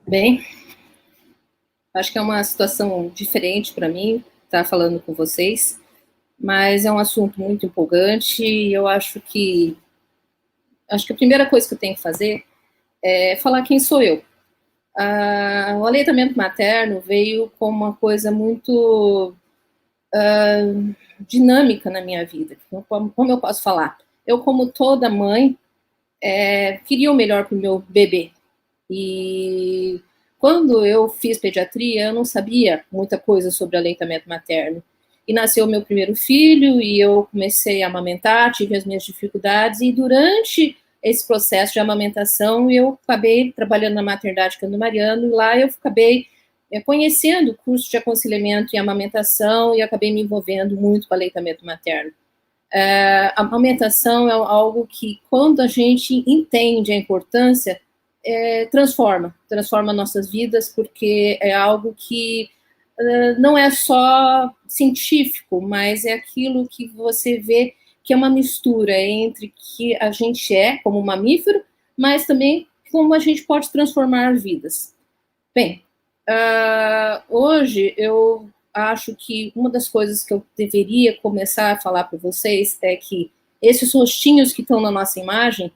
Bem, acho que é uma situação diferente para mim estar falando com vocês, mas é um assunto muito empolgante e eu acho que a primeira coisa que eu tenho que fazer é falar quem sou eu. O aleitamento materno veio como uma coisa muito dinâmica na minha vida. Como eu posso falar? Eu, como toda mãe, queria o melhor para o meu bebê. E quando eu fiz pediatria, eu não sabia muita coisa sobre aleitamento materno. E nasceu meu primeiro filho e eu comecei a amamentar, tive as minhas dificuldades e durante esse processo de amamentação eu acabei trabalhando na maternidade Cândido Mariano e lá eu acabei conhecendo o curso de aconselhamento e amamentação e acabei me envolvendo muito com aleitamento materno. A amamentação é algo que, quando a gente entende a importância, transforma nossas vidas, porque é algo que não é só científico, mas é aquilo que você vê que é uma mistura entre que a gente é como mamífero, mas também como a gente pode transformar vidas. Bem, hoje eu acho que uma das coisas que eu deveria começar a falar para vocês é que esses rostinhos que estão na nossa imagem,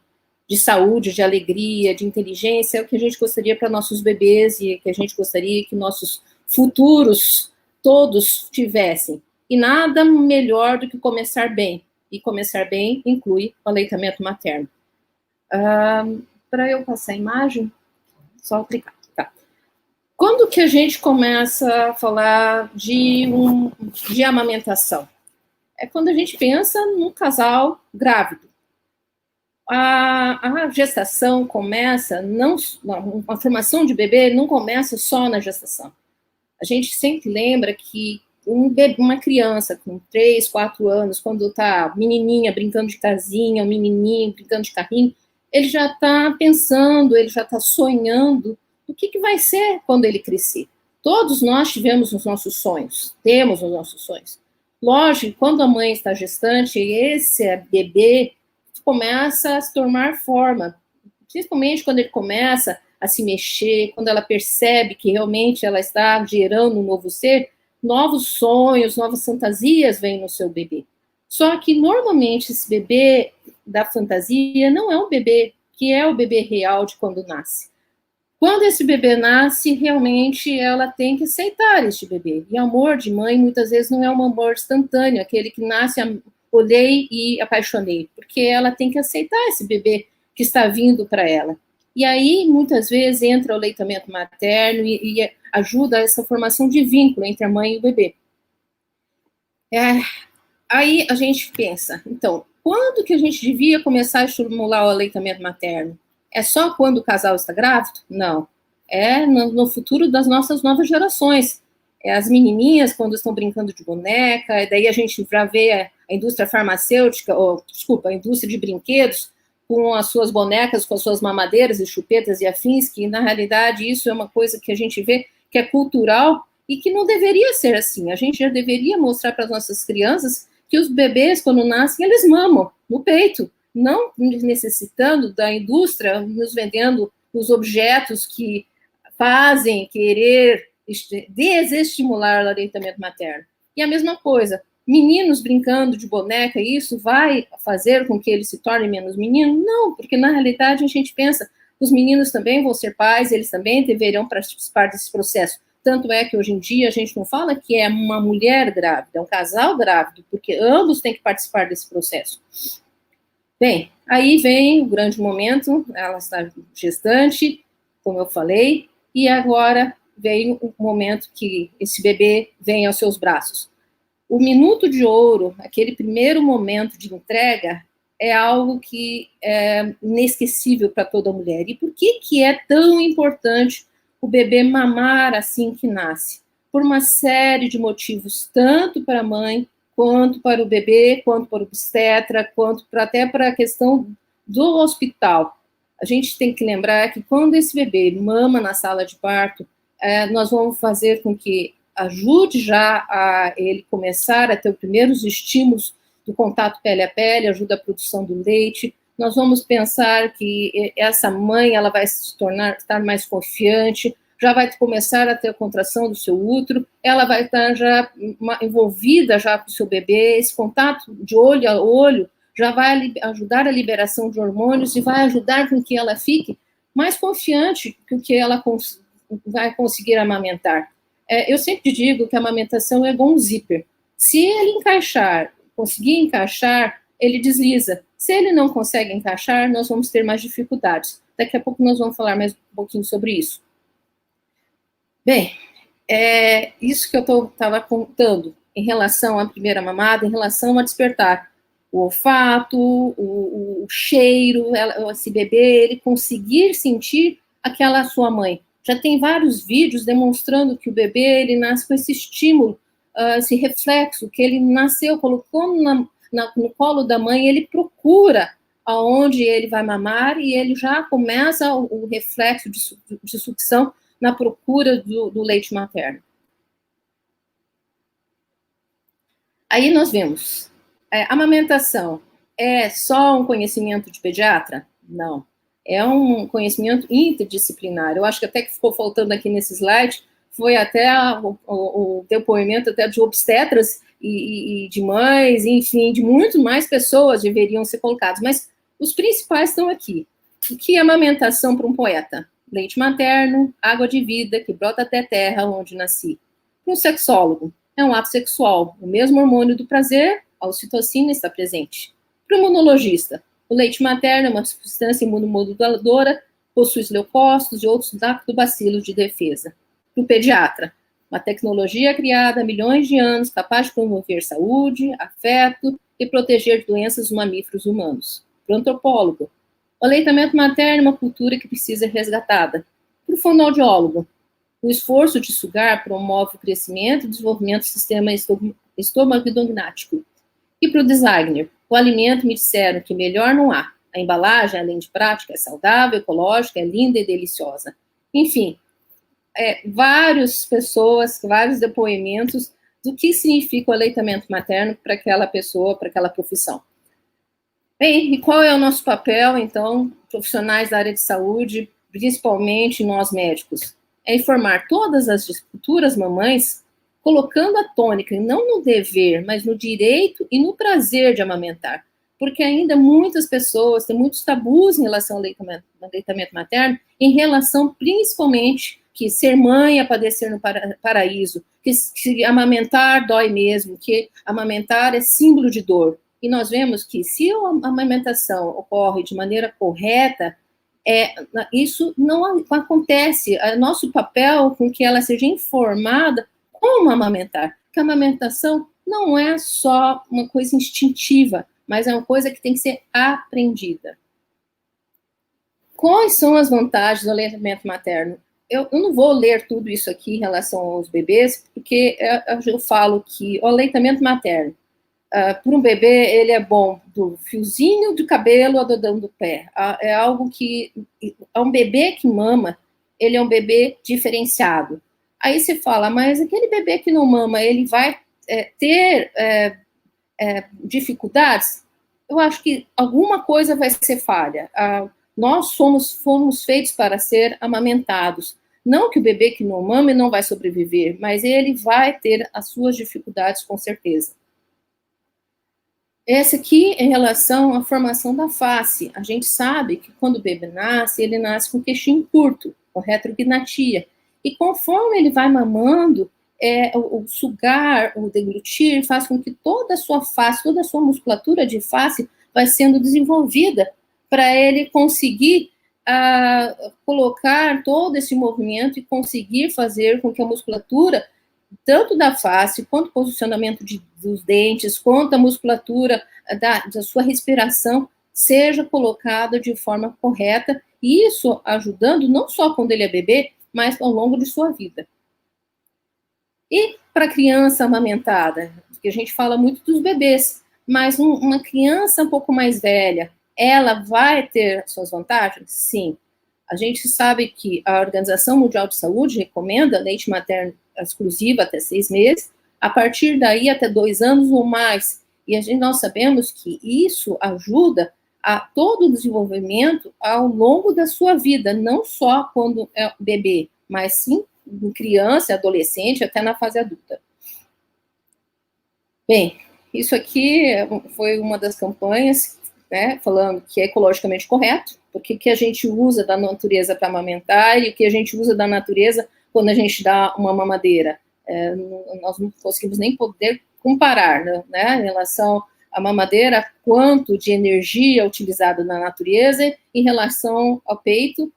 de saúde, de alegria, de inteligência, é o que a gente gostaria para nossos bebês e que a gente gostaria que nossos futuros todos tivessem. E nada melhor do que começar bem. E começar bem inclui o aleitamento materno. Para eu passar a imagem, só clicar. Tá. Quando que a gente começa a falar de amamentação? É quando a gente pensa num casal grávido. A gestação começa, a formação de bebê não começa só na gestação. A gente sempre lembra que uma criança com 3, 4 anos, quando está menininha brincando de casinha, um menininho brincando de carrinho, ele já está pensando, ele já está sonhando o que vai ser quando ele crescer. Todos nós tivemos os nossos sonhos, temos os nossos sonhos. Lógico, quando a mãe está gestante, esse bebê começa a se tomar forma, principalmente quando ele começa a se mexer, quando ela percebe que realmente ela está gerando um novo ser, novos sonhos, novas fantasias vêm no seu bebê. Só que, normalmente, esse bebê da fantasia não é um bebê que é o bebê real de quando nasce. Quando esse bebê nasce, realmente ela tem que aceitar este bebê. E amor de mãe, muitas vezes, não é um amor instantâneo, aquele que nasce, olhei e apaixonei, porque ela tem que aceitar esse bebê que está vindo para ela. E aí, muitas vezes, entra o aleitamento materno e ajuda essa formação de vínculo entre a mãe e o bebê. Aí a gente pensa, então, quando que a gente devia começar a estimular o aleitamento materno? É só quando o casal está grávido? Não. É no futuro das nossas novas gerações. É as menininhas, quando estão brincando de boneca, e daí a gente já vê a indústria farmacêutica, a indústria de brinquedos, com as suas bonecas, com as suas mamadeiras e chupetas e afins, que na realidade isso é uma coisa que a gente vê que é cultural e que não deveria ser assim. A gente já deveria mostrar para as nossas crianças que os bebês, quando nascem, eles mamam no peito, não necessitando da indústria nos vendendo os objetos que fazem querer desestimular o aleitamento materno. E a mesma coisa, meninos brincando de boneca, isso vai fazer com que eles se tornem menos meninos? Não, porque na realidade a gente pensa, os meninos também vão ser pais, eles também deverão participar desse processo. Tanto é que hoje em dia a gente não fala que é uma mulher grávida, é um casal grávido, porque ambos têm que participar desse processo. Bem, aí vem o grande momento, ela está gestante, como eu falei, e agora vem o momento que esse bebê vem aos seus braços. O minuto de ouro, aquele primeiro momento de entrega, é algo que é inesquecível para toda mulher. E por que é tão importante o bebê mamar assim que nasce? Por uma série de motivos, tanto para a mãe, quanto para o bebê, quanto para o obstetra, quanto até para a questão do hospital. A gente tem que lembrar que quando esse bebê mama na sala de parto, nós vamos fazer com que ajude já a ele começar a ter os primeiros estímulos do contato pele a pele, ajuda a produção do leite, nós vamos pensar que essa mãe ela vai estar mais confiante, já vai começar a ter a contração do seu útero, ela vai estar já envolvida já com o seu bebê, esse contato de olho a olho já vai ajudar a liberação de hormônios e vai ajudar com que ela fique mais confiante com que ela vai conseguir amamentar. Eu sempre digo que a amamentação é igual um zíper. Se ele conseguir encaixar, ele desliza. Se ele não consegue encaixar, nós vamos ter mais dificuldades. Daqui a pouco nós vamos falar mais um pouquinho sobre isso. Bem, isso que eu estava contando em relação à primeira mamada, em relação a despertar o olfato, o cheiro, esse bebê, ele conseguir sentir aquela sua mãe. Já tem vários vídeos demonstrando que o bebê, ele nasce com esse estímulo, esse reflexo, que ele nasceu, colocou no colo da mãe, ele procura aonde ele vai mamar e ele já começa o reflexo de sucção na procura do leite materno. Aí nós vemos, amamentação é só um conhecimento de pediatra? Não. É um conhecimento interdisciplinar. Eu acho que até que ficou faltando aqui nesse slide foi até o depoimento até de obstetras e de mães, enfim, de muito mais pessoas deveriam ser colocadas. Mas os principais estão aqui. O que é amamentação para um poeta? Leite materno, água de vida que brota até a terra onde nasci. Para um sexólogo, é um ato sexual. O mesmo hormônio do prazer, a ocitocina, está presente. Para o imunologista, o leite materno é uma substância imunomoduladora, possui leucócitos e outros lactobacilos de defesa. Para o pediatra, uma tecnologia criada há milhões de anos, capaz de promover saúde, afeto e proteger de doenças os mamíferos humanos. Para o antropólogo, o aleitamento materno é uma cultura que precisa ser resgatada. Para o fonoaudiólogo, o esforço de sugar promove o crescimento e desenvolvimento do sistema estomagodognático. E para o designer, o alimento me disseram que melhor não há. A embalagem, além de prática, é saudável, ecológica, é linda e deliciosa. Enfim, várias pessoas, vários depoimentos do que significa o aleitamento materno para aquela pessoa, para aquela profissão. Bem, e qual é o nosso papel, então, profissionais da área de saúde, principalmente nós médicos? É informar todas as futuras mamães, colocando a tônica, não no dever, mas no direito e no prazer de amamentar. Porque ainda muitas pessoas têm muitos tabus em relação ao aleitamento materno, em relação principalmente que ser mãe é padecer no paraíso, que amamentar dói mesmo, que amamentar é símbolo de dor. E nós vemos que se a amamentação ocorre de maneira correta, isso não acontece. É nosso papel com que ela seja informada como amamentar. Porque a amamentação não é só uma coisa instintiva, mas é uma coisa que tem que ser aprendida. Quais são as vantagens do aleitamento materno? Eu não vou ler tudo isso aqui em relação aos bebês, porque eu falo que o aleitamento materno, para um bebê, ele é bom do fiozinho de cabelo ao dedão do pé. É algo que... um bebê que mama, ele é um bebê diferenciado. Aí você fala, mas aquele bebê que não mama, ele vai ter dificuldades? Eu acho que alguma coisa vai ser falha. Nós fomos feitos para ser amamentados. Não que o bebê que não mama não vai sobreviver, mas ele vai ter as suas dificuldades, com certeza. Esse aqui em relação à formação da face. A gente sabe que quando o bebê nasce, ele nasce com o queixinho curto, com retrognatia. E conforme ele vai mamando, o sugar, o deglutir, faz com que toda a sua face, toda a sua musculatura de face vai sendo desenvolvida para ele conseguir colocar todo esse movimento e conseguir fazer com que a musculatura, tanto da face, quanto o posicionamento dos dentes, quanto a musculatura da sua respiração, seja colocada de forma correta, e isso ajudando não só quando ele é bebê, mas ao longo de sua vida. E para a criança amamentada, que a gente fala muito dos bebês, mas uma criança um pouco mais velha, ela vai ter suas vantagens? Sim. A gente sabe que a Organização Mundial de Saúde recomenda leite materno exclusivo até 6 meses, a partir daí até 2 anos ou mais. E nós sabemos que isso ajuda a todo o desenvolvimento ao longo da sua vida, não só quando é bebê, mas sim em criança, adolescente, até na fase adulta. Bem, isso aqui foi uma das campanhas, né, falando que é ecologicamente correto, porque que a gente usa da natureza para amamentar e o que a gente usa da natureza quando a gente dá uma mamadeira. Nós não conseguimos nem poder comparar, né, em relação à mamadeira, quanto de energia é utilizada na natureza em relação ao peito,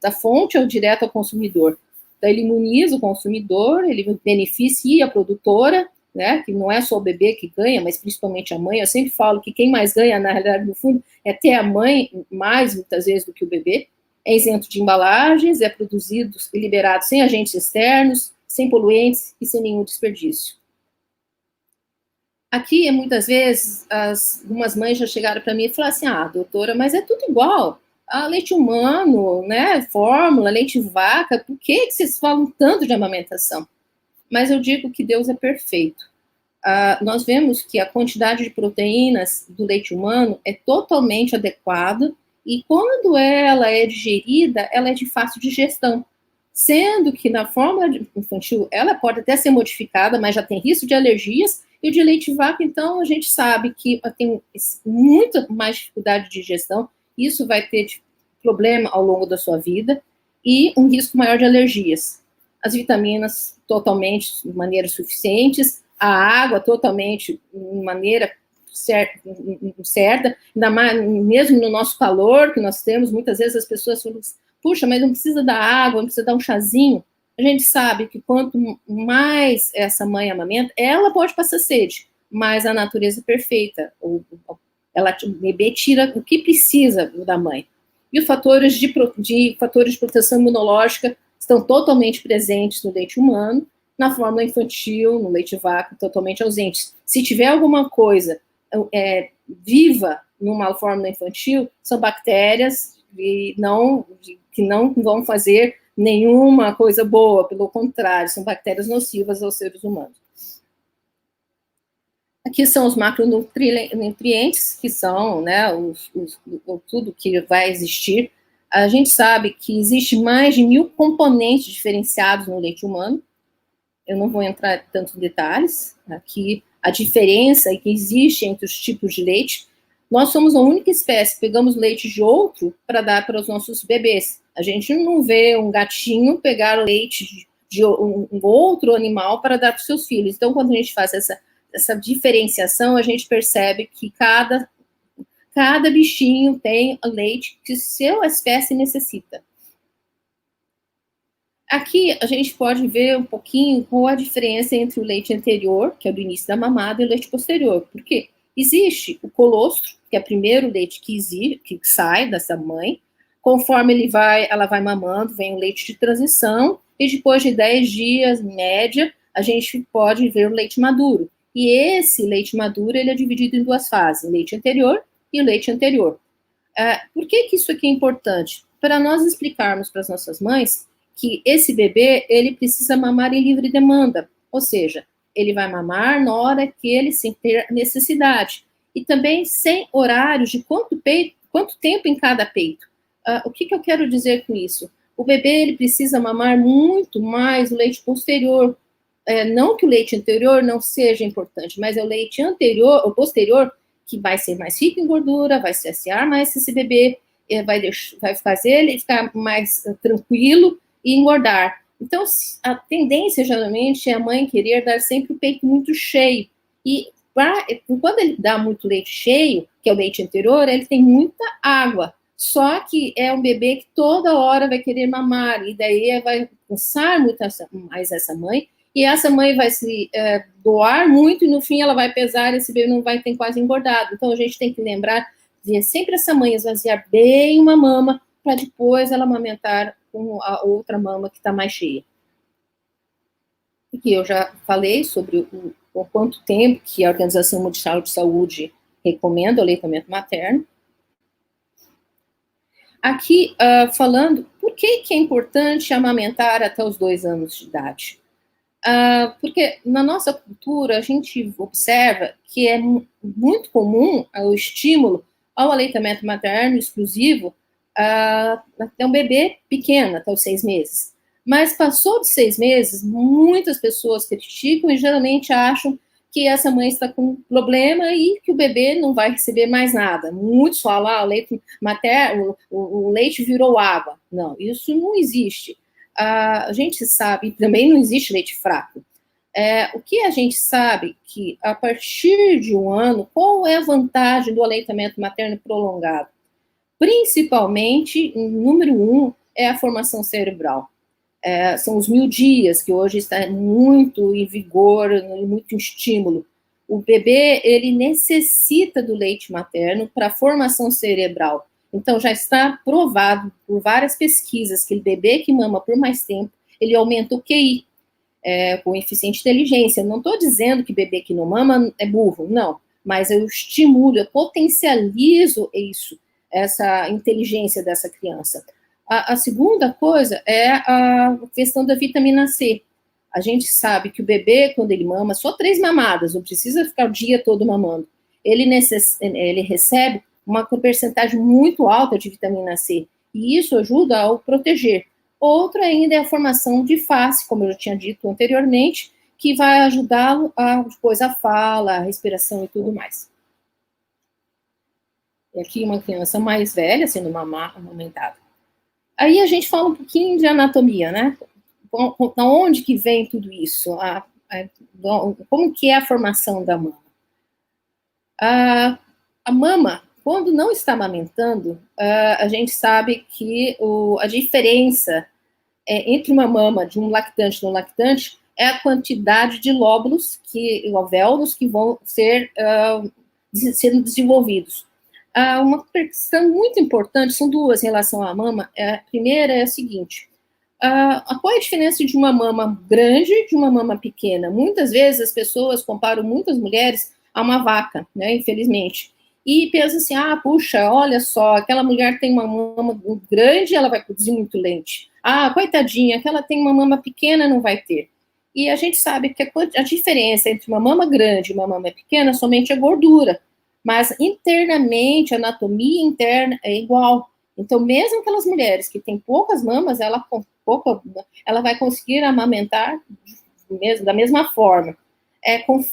da fonte ao direto ao consumidor. Então, ele imuniza o consumidor, ele beneficia a produtora, né, que não é só o bebê que ganha, mas principalmente a mãe. Eu sempre falo que quem mais ganha, na realidade, no fundo, é até a mãe, mais muitas vezes do que o bebê. É isento de embalagens, é produzido e liberado sem agentes externos, sem poluentes e sem nenhum desperdício. Aqui, muitas vezes, algumas mães já chegaram para mim e falaram assim, doutora, mas é tudo igual. Leite humano, né, fórmula, leite vaca, por que vocês falam tanto de amamentação? Mas eu digo que Deus é perfeito. Nós vemos que a quantidade de proteínas do leite humano é totalmente adequada e quando ela é digerida, ela é de fácil digestão. Sendo que na fórmula infantil, ela pode até ser modificada, mas já tem risco de alergias, e o de leite vaca, então, a gente sabe que tem muita mais dificuldade de digestão, isso vai ter problema ao longo da sua vida, e um risco maior de alergias. As vitaminas totalmente de maneira suficientes, a água totalmente de maneira certa, ainda mais, mesmo no nosso calor que nós temos, muitas vezes as pessoas falam, puxa, mas não precisa dar água, não precisa dar um chazinho. A gente sabe que quanto mais essa mãe amamenta, ela pode passar sede, mas a natureza é perfeita, o bebê tira o que precisa da mãe. E os fatores de proteção imunológica estão totalmente presentes no leite humano, na fórmula infantil, no leite vaca, totalmente ausentes. Se tiver alguma coisa viva numa fórmula infantil, são bactérias que não vão fazer nenhuma coisa boa, pelo contrário, são bactérias nocivas aos seres humanos. Aqui são os macronutrientes, que são, né, tudo que vai existir. A gente sabe que existe mais de 1000 componentes diferenciados no leite humano. Eu não vou entrar tanto em detalhes. Aqui, a diferença que existe entre os tipos de leite. Nós somos a única espécie que pegamos leite de outro para dar para os nossos bebês. A gente não vê um gatinho pegar leite de um outro animal para dar para os seus filhos. Então, quando a gente faz essa diferenciação, a gente percebe que cada bichinho tem leite que sua espécie necessita. Aqui a gente pode ver um pouquinho qual a diferença entre o leite anterior, que é do início da mamada, e o leite posterior. Porque existe o colostro, que é o primeiro leite que sai dessa mãe. Conforme ela vai mamando, vem o leite de transição, e depois de 10 dias, em média, a gente pode ver o leite maduro. E esse leite maduro, ele é dividido em duas fases, o leite anterior e o leite anterior. Por que isso aqui é importante? Para nós explicarmos para as nossas mães que esse bebê, ele precisa mamar em livre demanda, ou seja, ele vai mamar na hora que ele sentir necessidade, e também sem horários de quanto tempo em cada peito. O que eu quero dizer com isso? O bebê, ele precisa mamar muito mais o leite posterior, não que o leite anterior não seja importante, mas é o leite anterior, o posterior, que vai ser mais rico em gordura, vai saciar mais esse bebê, vai fazer ele ficar mais tranquilo e engordar. Então, a tendência, geralmente, é a mãe querer dar sempre o peito muito cheio. E quando ele dá muito leite cheio, que é o leite anterior, ele tem muita água. Só que é um bebê que toda hora vai querer mamar, e daí vai cansar muito mais essa mãe, e essa mãe vai se doar muito, e no fim ela vai pesar, e esse bebê não vai ter quase engordado. Então, a gente tem que lembrar de sempre essa mãe esvaziar bem uma mama, para depois ela amamentar com a outra mama que está mais cheia. Aqui eu já falei sobre o quanto tempo que a Organização Mundial de Saúde recomenda o aleitamento materno. Aqui, falando, por que é importante amamentar até os 2 anos de idade? Porque na nossa cultura a gente observa que é muito comum o estímulo ao aleitamento materno exclusivo até um bebê pequeno, até os 6 meses. Mas passou de 6 meses, muitas pessoas criticam e geralmente acham que essa mãe está com problema e que o bebê não vai receber mais nada. Muitos falam, o leite materno, o leite virou água. Não, isso não existe. A gente sabe, também não existe leite fraco. O que a gente sabe que a partir de 1 ano, qual é a vantagem do aleitamento materno prolongado? Principalmente, número 1, é a formação cerebral. São os 1000 dias, que hoje está muito em vigor, muito em estímulo. O bebê, ele necessita do leite materno para a formação cerebral. Então, já está provado por várias pesquisas que o bebê que mama por mais tempo, ele aumenta o QI, coeficiente de inteligência. Eu não estou dizendo que bebê que não mama é burro, não. Mas eu estimulo, eu potencializo isso, essa inteligência dessa criança. A segunda coisa é a questão da vitamina C. A gente sabe que o bebê, quando ele mama, só 3 mamadas, não precisa ficar o dia todo mamando. Ele recebe uma percentagem muito alta de vitamina C, e isso ajuda a o proteger. Outra ainda é a formação de face, como eu já tinha dito anteriormente, que vai ajudá-lo depois a fala, a respiração e tudo mais. E aqui uma criança mais velha sendo amamentada. Aí a gente fala um pouquinho de anatomia, né? Da onde que vem tudo isso? Como que é a formação da mama? A mama, quando não está amamentando, a gente sabe que a diferença entre uma mama de um lactante e um lactante é a quantidade de lóbulos, alvéolos, que vão sendo desenvolvidos. Uma questão muito importante, são duas em relação à mama. A primeira é a seguinte: qual é a diferença de uma mama grande e de uma mama pequena? Muitas vezes as pessoas comparam muitas mulheres a uma vaca, né, infelizmente, e pensam assim, puxa, olha só, aquela mulher tem uma mama grande, ela vai produzir muito leite. Coitadinha, aquela tem uma mama pequena, não vai ter. E a gente sabe que a diferença entre uma mama grande e uma mama pequena somente é gordura. Mas internamente, a anatomia interna é igual. Então, mesmo aquelas mulheres que têm poucas mamas, ela vai conseguir amamentar da mesma forma.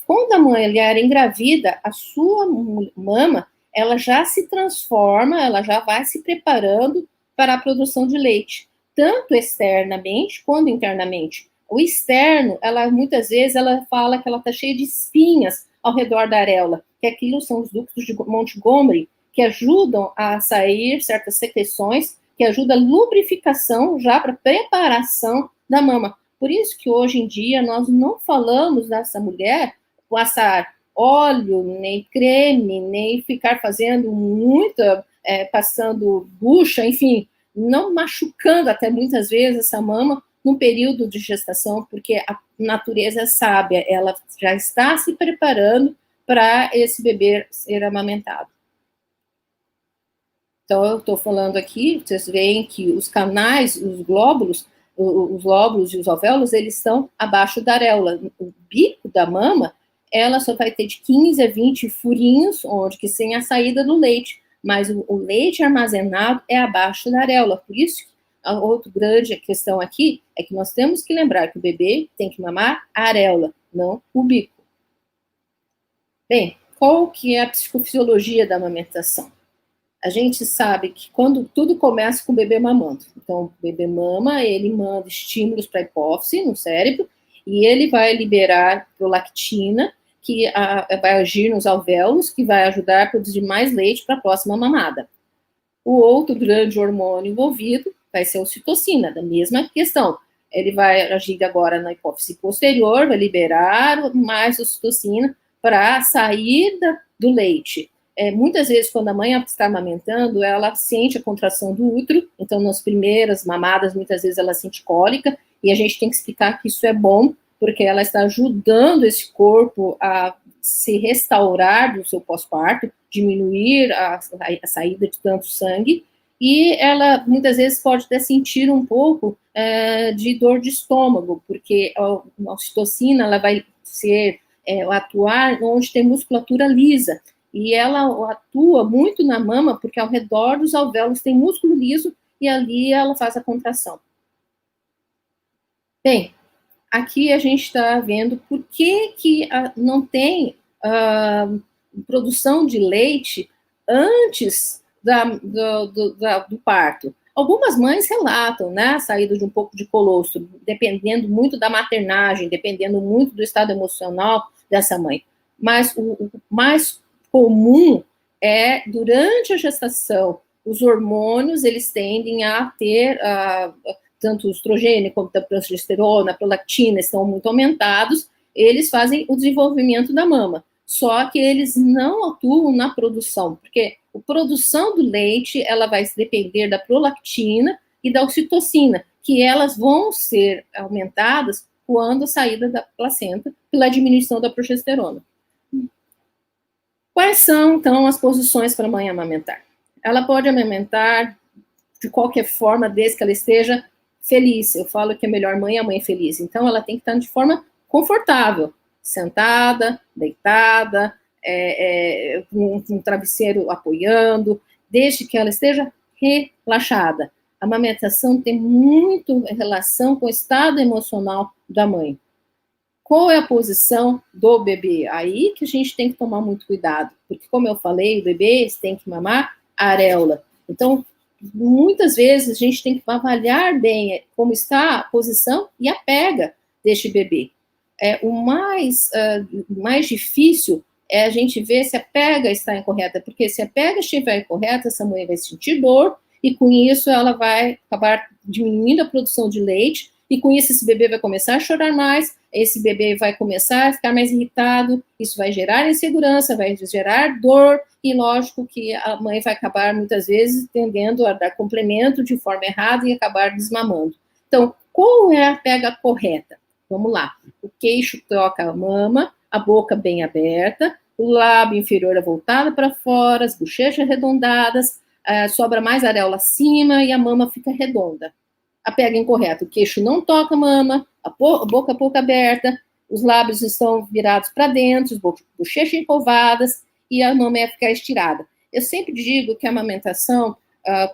Quando a mulher engravida, a sua mama, ela já se transforma, ela já vai se preparando para a produção de leite, tanto externamente quanto internamente. O externo, muitas vezes, ela fala que ela está cheia de espinhas ao redor da areola, que aquilo são os ductos de Montgomery, que ajudam a sair certas secreções, que ajudam a lubrificação já para preparação da mama. Por isso que hoje em dia nós não falamos dessa mulher passar óleo, nem creme, nem ficar fazendo muita, passando bucha, enfim, não machucando até muitas vezes essa mama no período de gestação, porque a natureza é sábia, ela já está se preparando para esse bebê ser amamentado. Então, eu estou falando aqui, vocês veem que os canais, os lóbulos e os alvéolos, eles estão abaixo da areola. O bico da mama, ela só vai ter de 15 a 20 furinhos, onde que tem a saída do leite, mas o leite armazenado é abaixo da areola. Por isso, a outra grande questão aqui é que nós temos que lembrar que o bebê tem que mamar a areola, não o bico. Bem, qual que é a psicofisiologia da amamentação? A gente sabe que quando tudo começa com o bebê mamando. Então, o bebê mama, ele manda estímulos para a hipófise no cérebro, e ele vai liberar prolactina, que vai agir nos alvéolos, que vai ajudar a produzir mais leite para a próxima mamada. O outro grande hormônio envolvido vai ser a ocitocina, da mesma questão. Ele vai agir agora na hipófise posterior, vai liberar mais ocitocina para a saída do leite. Muitas vezes, quando a mãe está amamentando, ela sente a contração do útero, então, nas primeiras mamadas, muitas vezes ela sente cólica, e a gente tem que explicar que isso é bom, porque ela está ajudando esse corpo a se restaurar do seu pós-parto, diminuir a saída de tanto sangue, e ela, muitas vezes, pode até sentir um pouco de dor de estômago, porque a ocitocina, ela vai atuar onde tem musculatura lisa, E ela atua muito na mama, porque ao redor dos alvéolos tem músculo liso, e ali ela faz a contração. Bem, aqui a gente está vendo por que não tem produção de leite antes do parto. Algumas mães relatam, né, a saída de um pouco de colostro, dependendo muito da maternagem, dependendo muito do estado emocional dessa mãe. Mas o mais comum é, durante a gestação, os hormônios, eles tendem a ter, tanto o estrogênio como a progesterona, a prolactina, estão muito aumentados, eles fazem o desenvolvimento da mama. Só que eles não atuam na produção, porque a produção do leite, ela vai depender da prolactina e da ocitocina, que elas vão ser aumentadas quando a saída da placenta pela diminuição da progesterona. Quais são, então, as posições para a mãe amamentar? Ela pode amamentar de qualquer forma, desde que ela esteja feliz. Eu falo que a melhor mãe é a mãe feliz. Então, ela tem que estar de forma confortável, sentada, deitada, com um travesseiro apoiando, desde que ela esteja relaxada. A amamentação tem muito relação com o estado emocional da mãe. Qual é a posição do bebê? Aí que a gente tem que tomar muito cuidado, porque, como eu falei, o bebê tem que mamar a areola. Então, muitas vezes a gente tem que avaliar bem como está a posição e a pega deste bebê. O mais difícil é a gente ver se a pega está incorreta, porque se a pega estiver incorreta, essa mãe vai sentir dor, e com isso ela vai acabar diminuindo a produção de leite, e com isso esse bebê vai começar a chorar mais, esse bebê vai começar a ficar mais irritado, isso vai gerar insegurança, vai gerar dor, e lógico que a mãe vai acabar muitas vezes tendendo a dar complemento de forma errada e acabar desmamando. Então, qual é a pega correta? Vamos lá. O queixo toca a mama, a boca bem aberta, o lábio inferior voltado para fora, as bochechas arredondadas, sobra mais areola acima e a mama fica redonda. A pega incorreta, o queixo não toca a mama, a boca pouco aberta, os lábios estão virados para dentro, as bochechas empolvadas e a mama ia ficar estirada. Eu sempre digo que a amamentação,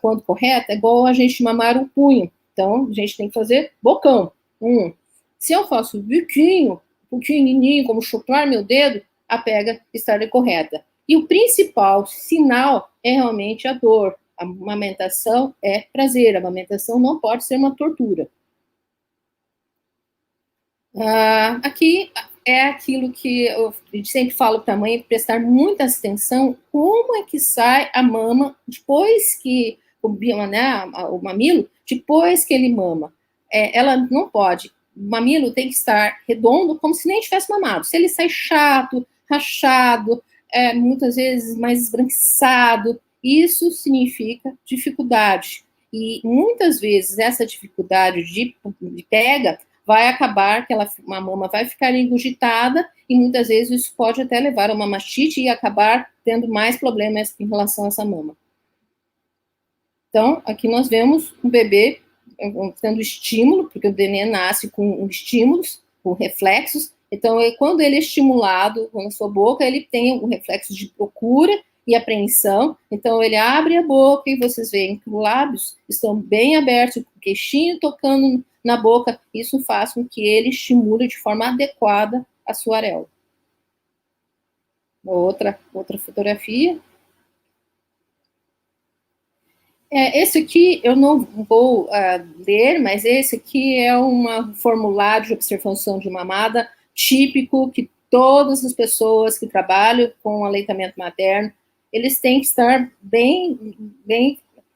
quando correta, é igual a gente mamar o punho. Então, a gente tem que fazer bocão. Se eu faço biquinho, pequenininho, como chupar meu dedo, a pega estará correta. E o principal sinal é realmente a dor. A amamentação é prazer, a amamentação não pode ser uma tortura. Aqui é aquilo que eu sempre falo para a mãe, prestar muita atenção, como é que sai a mama depois que o mamilo, depois que ele mama. Ela não pode, o mamilo tem que estar redondo, como se nem tivesse mamado. Se ele sai chato, rachado, muitas vezes mais esbranquiçado, isso significa dificuldade. E muitas vezes essa dificuldade de pega vai acabar que a mama vai ficar engurgitada e muitas vezes isso pode até levar a uma mastite e acabar tendo mais problemas em relação a essa mama. Então, aqui nós vemos um bebê tendo estímulo, porque o neném nasce com estímulos, com reflexos. Então, quando ele é estimulado na sua boca, ele tem um reflexo de procura e apreensão. Então, ele abre a boca e vocês veem que os lábios estão bem abertos, o queixinho tocando na boca. Isso faz com que ele estimule de forma adequada a sua areola. Outra fotografia. Esse aqui eu não vou ler, mas esse aqui é um formulário de observação de mamada típico que todas as pessoas que trabalham com aleitamento materno, eles têm que estar bem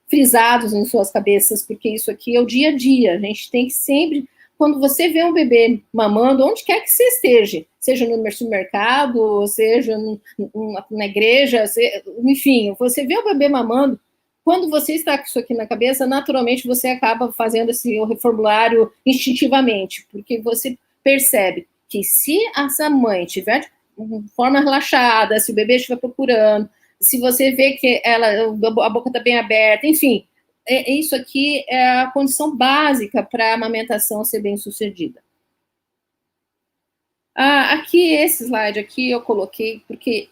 frisados em suas cabeças, porque isso aqui é o dia a dia. A gente tem que sempre, quando você vê um bebê mamando, onde quer que você esteja, seja no supermercado, seja na igreja, enfim, você vê o bebê mamando, quando você está com isso aqui na cabeça, naturalmente você acaba fazendo esse formulário instintivamente, porque você percebe que se essa mãe tiver de forma relaxada, se o bebê estiver procurando, se você vê que a boca está bem aberta, enfim, isso aqui é a condição básica para a amamentação ser bem sucedida. Aqui, esse slide aqui eu coloquei, porque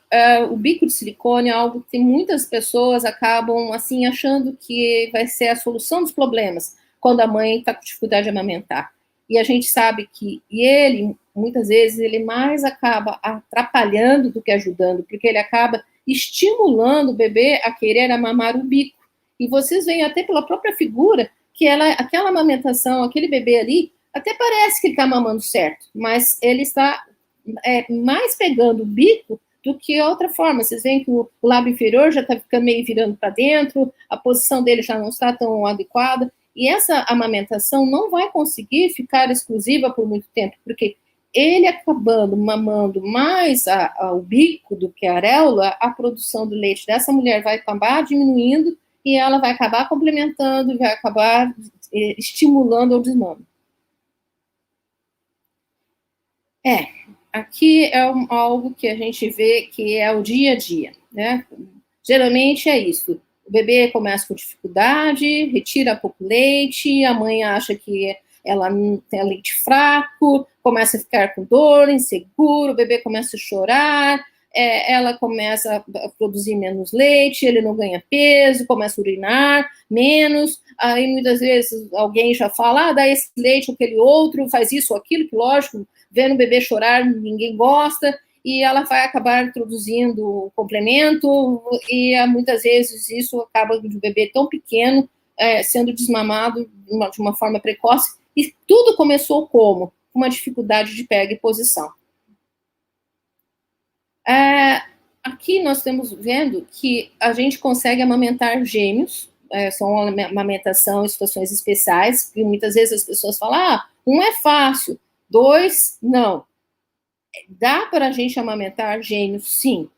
o bico de silicone é algo que muitas pessoas acabam, assim, achando que vai ser a solução dos problemas, quando a mãe está com dificuldade de amamentar. E a gente sabe que ele, muitas vezes, ele mais acaba atrapalhando do que ajudando, porque ele acaba estimulando o bebê a querer amamar o bico. E vocês veem até pela própria figura que aquela amamentação, aquele bebê ali, até parece que ele está mamando certo, mas ele está mais pegando o bico do que outra forma. Vocês veem que o lábio inferior já está ficando meio virando para dentro, a posição dele já não está tão adequada, e essa amamentação não vai conseguir ficar exclusiva por muito tempo, porque ele acabando mamando mais o bico do que a areola, a produção do leite dessa mulher vai acabar diminuindo e ela vai acabar complementando e vai acabar estimulando o desmame. Aqui é algo que a gente vê que é o dia a dia, né? Geralmente é isso. O bebê começa com dificuldade, retira pouco leite, a mãe acha que ela tem leite fraco, começa a ficar com dor, inseguro, o bebê começa a chorar, ela começa a produzir menos leite, ele não ganha peso, começa a urinar menos, aí muitas vezes alguém já fala, dá esse leite ou aquele outro, faz isso ou aquilo, que lógico, vendo o bebê chorar, ninguém gosta, e ela vai acabar introduzindo o complemento, e muitas vezes isso acaba de um bebê tão pequeno sendo desmamado de uma forma precoce, e tudo começou como? Uma dificuldade de pega e posição. Aqui nós estamos vendo que a gente consegue amamentar gêmeos, são amamentação em situações especiais, e muitas vezes as pessoas falam, um é fácil, 2, não. Dá para a gente amamentar gêmeos, sim.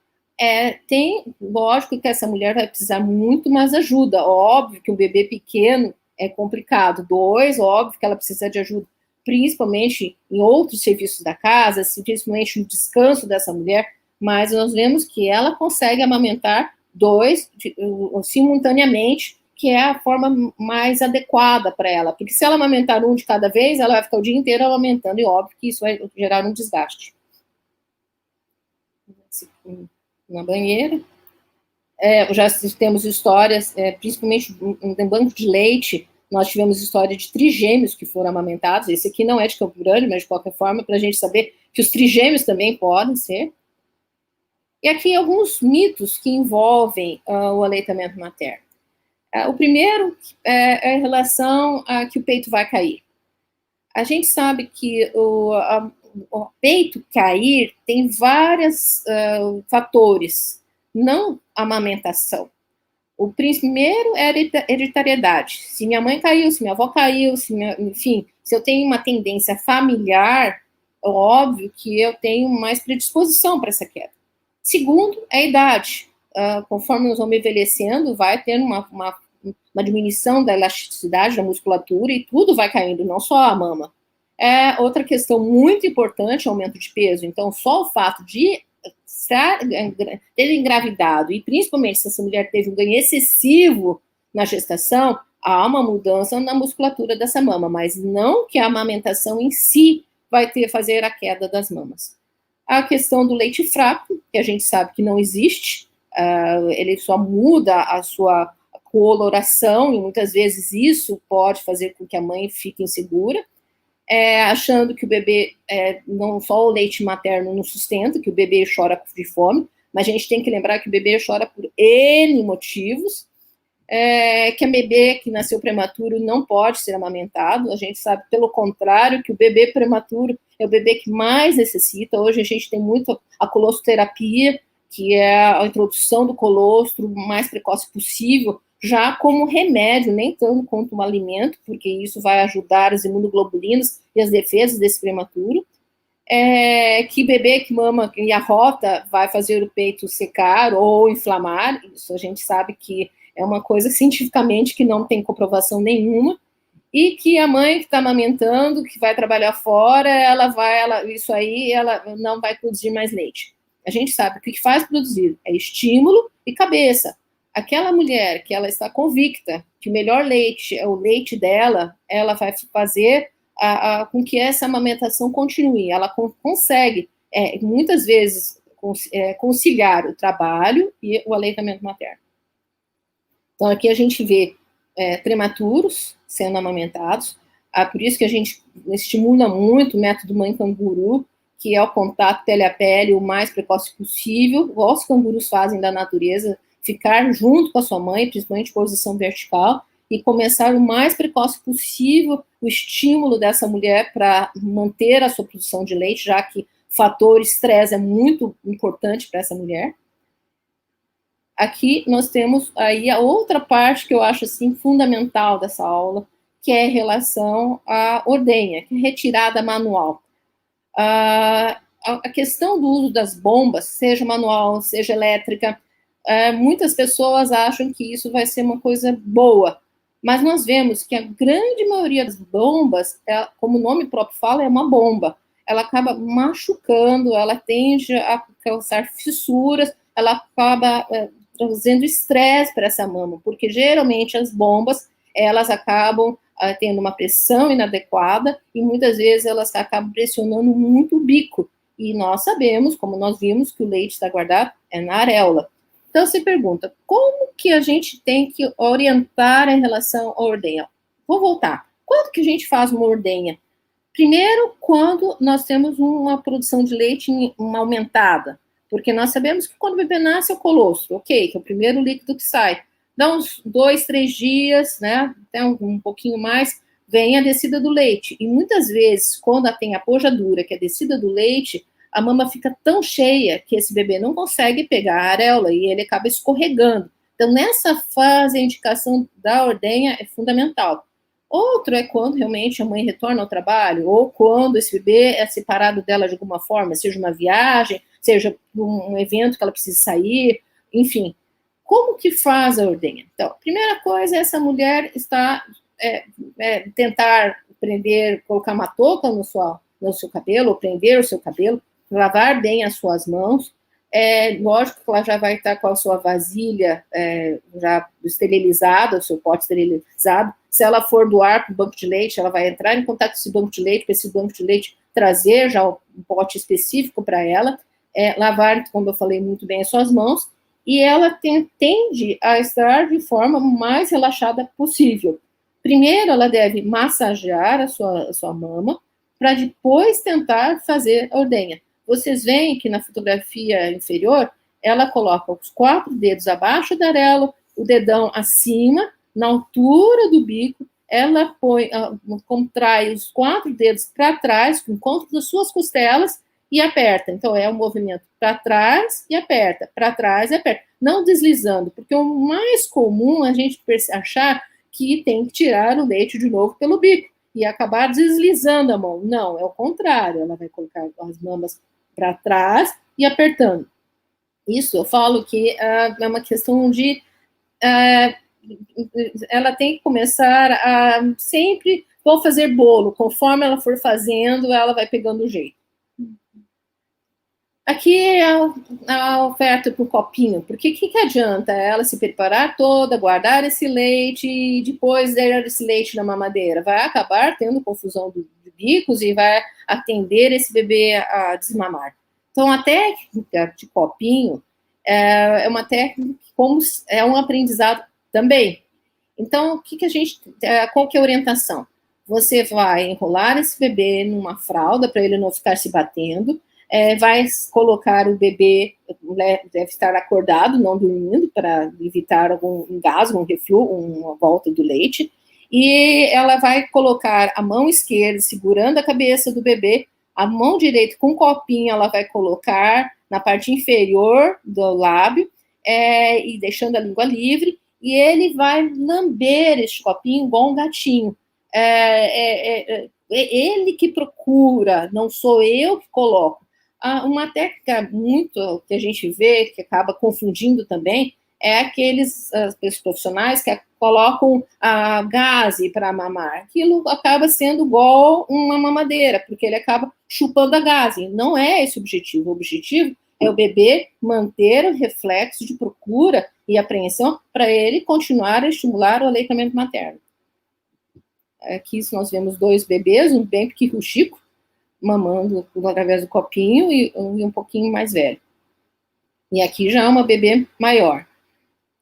Lógico que essa mulher vai precisar muito mais ajuda. Óbvio que um bebê pequeno é complicado. 2, óbvio que ela precisa de ajuda, principalmente em outros serviços da casa, principalmente no descanso dessa mulher, mas nós vemos que ela consegue amamentar 2 simultaneamente, que é a forma mais adequada para ela, porque se ela amamentar um de cada vez, ela vai ficar o dia inteiro amamentando, e óbvio que isso vai gerar um desgaste. Na banheira. Já temos histórias, principalmente no banco de leite, nós tivemos história de trigêmeos que foram amamentados. Esse aqui não é de Campo Grande, mas de qualquer forma, para a gente saber que os trigêmeos também podem ser. E aqui alguns mitos que envolvem o aleitamento materno. O primeiro é em relação a que o peito vai cair. A gente sabe que o peito cair tem vários fatores, não a amamentação. O primeiro é a hereditariedade. Se minha mãe caiu, se minha avó caiu, enfim, se eu tenho uma tendência familiar, é óbvio que eu tenho mais predisposição para essa queda. Segundo, é a idade. Conforme nós vamos envelhecendo, vai tendo uma diminuição da elasticidade da musculatura e tudo vai caindo, não só a mama. Outra questão muito importante, aumento de peso. Então, só o fato de ter engravidado, e principalmente se essa mulher teve um ganho excessivo na gestação, há uma mudança na musculatura dessa mama, mas não que a amamentação em si vai fazer a queda das mamas. A questão do leite fraco, que a gente sabe que não existe, ele só muda a sua coloração, e muitas vezes isso pode fazer com que a mãe fique insegura, achando que o bebê, não só o leite materno não sustenta, que o bebê chora de fome, mas a gente tem que lembrar que o bebê chora por N motivos, que a bebê que nasceu prematuro não pode ser amamentado. A gente sabe, pelo contrário, que o bebê prematuro é o bebê que mais necessita. Hoje a gente tem muito a colostroterapia, que é a introdução do colostro o mais precoce possível, já como remédio, nem tanto quanto um alimento, porque isso vai ajudar as imunoglobulinas e as defesas desse prematuro. Que bebê que mama e arrota vai fazer o peito secar ou inflamar, isso a gente sabe que é uma coisa cientificamente que não tem comprovação nenhuma, e que a mãe que está amamentando, que vai trabalhar fora, isso aí, ela não vai produzir mais leite. A gente sabe que o que faz produzir é estímulo e cabeça. Aquela mulher que ela está convicta que o melhor leite é o leite dela, ela vai fazer com que essa amamentação continue. Ela consegue, muitas vezes, conciliar o trabalho e o aleitamento materno. Então, aqui a gente vê prematuros sendo amamentados, por isso que a gente estimula muito o método mãe canguru, que é o contato pele a pele o mais precoce possível, igual os cangurus fazem da natureza, ficar junto com a sua mãe, principalmente em posição vertical, e começar o mais precoce possível o estímulo dessa mulher para manter a sua produção de leite, já que o fator estresse é muito importante para essa mulher. Aqui nós temos aí a outra parte que eu acho assim fundamental dessa aula, que é em relação à ordenha, que é retirada manual. A questão do uso das bombas, seja manual, seja elétrica, muitas pessoas acham que isso vai ser uma coisa boa, mas nós vemos que a grande maioria das bombas, como o nome próprio fala, é uma bomba. Ela acaba machucando, ela tende a causar fissuras, ela acaba trazendo estresse para essa mama, porque geralmente as bombas, elas acabam tendo uma pressão inadequada e muitas vezes elas acabam pressionando muito o bico. E nós sabemos, como nós vimos, que o leite está guardado na areola. Então, se pergunta, como que a gente tem que orientar em relação à ordenha? Vou voltar. Quando que a gente faz uma ordenha? Primeiro, quando nós temos uma produção de leite aumentada, porque nós sabemos que quando o bebê nasce é o colostro, ok, que é o primeiro líquido que sai. Dá uns 2, 3 dias, né, até um pouquinho mais, vem a descida do leite. E muitas vezes, quando tem a pojadura, que é a descida do leite, a mama fica tão cheia que esse bebê não consegue pegar a areola e ele acaba escorregando. Então, nessa fase, a indicação da ordenha é fundamental. Outro é quando realmente a mãe retorna ao trabalho, ou quando esse bebê é separado dela de alguma forma, seja uma viagem, seja um evento que ela precisa sair, enfim. Como que faz a ordenha? Então, a primeira coisa é essa mulher tentar prender, colocar uma touca no seu cabelo, ou prender o seu cabelo, lavar bem as suas mãos. Lógico que ela já vai estar com a sua vasilha já esterilizada, o seu pote esterilizado. Se ela for doar para o banco de leite, ela vai entrar em contato com esse banco de leite, para esse banco de leite trazer já um pote específico para ela. Lavar, como eu falei, muito bem as suas mãos. E ela tende a estar de forma mais relaxada possível. Primeiro, ela deve massagear a sua mama, para depois tentar fazer a ordenha. Vocês veem que na fotografia inferior, ela coloca os 4 dedos abaixo da areola, o dedão acima, na altura do bico, ela contrai os 4 dedos para trás, no encontro das suas costelas, e aperta. Então, é um movimento para trás e aperta, para trás e aperta. Não deslizando, porque o mais comum é a gente achar que tem que tirar o leite de novo pelo bico e acabar deslizando a mão. Não, é o contrário. Ela vai colocar as mamas para trás e apertando. Isso, eu falo que é uma questão de... ela tem que começar a sempre... Vou fazer bolo. Conforme ela for fazendo, ela vai pegando o jeito. Aqui é a oferta por copinho, porque o que adianta ela se preparar toda, guardar esse leite e depois dar esse leite na mamadeira? Vai acabar tendo confusão de bicos e vai atender esse bebê a desmamar. Então, a técnica de copinho é uma técnica como é um aprendizado também. Então, qual que é a orientação? Você vai enrolar esse bebê numa fralda para ele não ficar se batendo, vai colocar o bebê, deve estar acordado, não dormindo, para evitar algum engasgo, um refluxo, uma volta do leite, e ela vai colocar a mão esquerda segurando a cabeça do bebê, a mão direita com um copinho ela vai colocar na parte inferior do lábio, e deixando a língua livre, e ele vai lamber esse copinho igual um gatinho. Ele que procura, não sou eu que coloco. Uma técnica muito que a gente vê, que acaba confundindo também, é aqueles profissionais que colocam gaze para mamar. Aquilo acaba sendo igual uma mamadeira, porque ele acaba chupando a gaze. Não é esse o objetivo. O objetivo é o bebê manter o reflexo de procura e apreensão para ele continuar a estimular o aleitamento materno. Aqui nós vemos 2 bebês, um bem pequeno, o Chico, mamando através do copinho, e um pouquinho mais velho. E aqui já é uma bebê maior.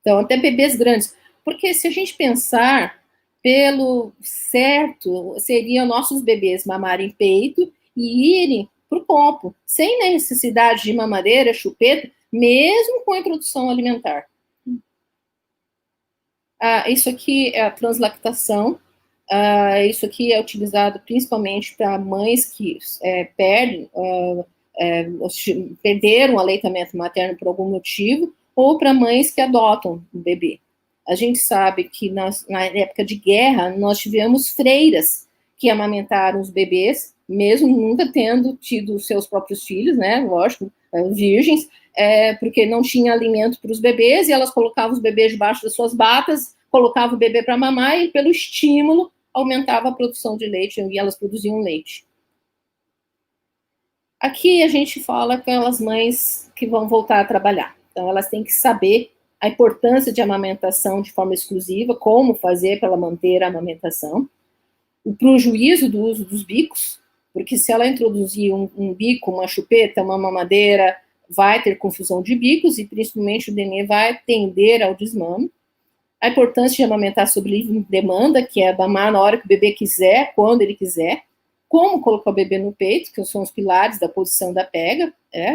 Então, até bebês grandes. Porque se a gente pensar pelo certo, seriam nossos bebês mamarem peito e irem para o copo, sem necessidade de mamadeira, chupeta, mesmo com a introdução alimentar. Isso aqui é a translactação. Isso aqui é utilizado principalmente para mães que perderam o aleitamento materno por algum motivo, ou para mães que adotam um bebê. A gente sabe que na época de guerra, nós tivemos freiras que amamentaram os bebês, mesmo nunca tendo tido seus próprios filhos, né, lógico, virgens, porque não tinha alimento para os bebês, e elas colocavam os bebês debaixo das suas batas, colocavam o bebê para mamar, e pelo estímulo aumentava a produção de leite, e elas produziam leite. Aqui a gente fala aquelas mães que vão voltar a trabalhar. Então, elas têm que saber a importância de amamentação de forma exclusiva, como fazer para ela manter a amamentação, o prejuízo do uso dos bicos, porque se ela introduzir um bico, uma chupeta, uma mamadeira, vai ter confusão de bicos, e principalmente o nenê vai tender ao desmame. A importância de amamentar sob livre demanda, que é mamar na hora que o bebê quiser, quando ele quiser. Como colocar o bebê no peito, que são os pilares da posição da pega,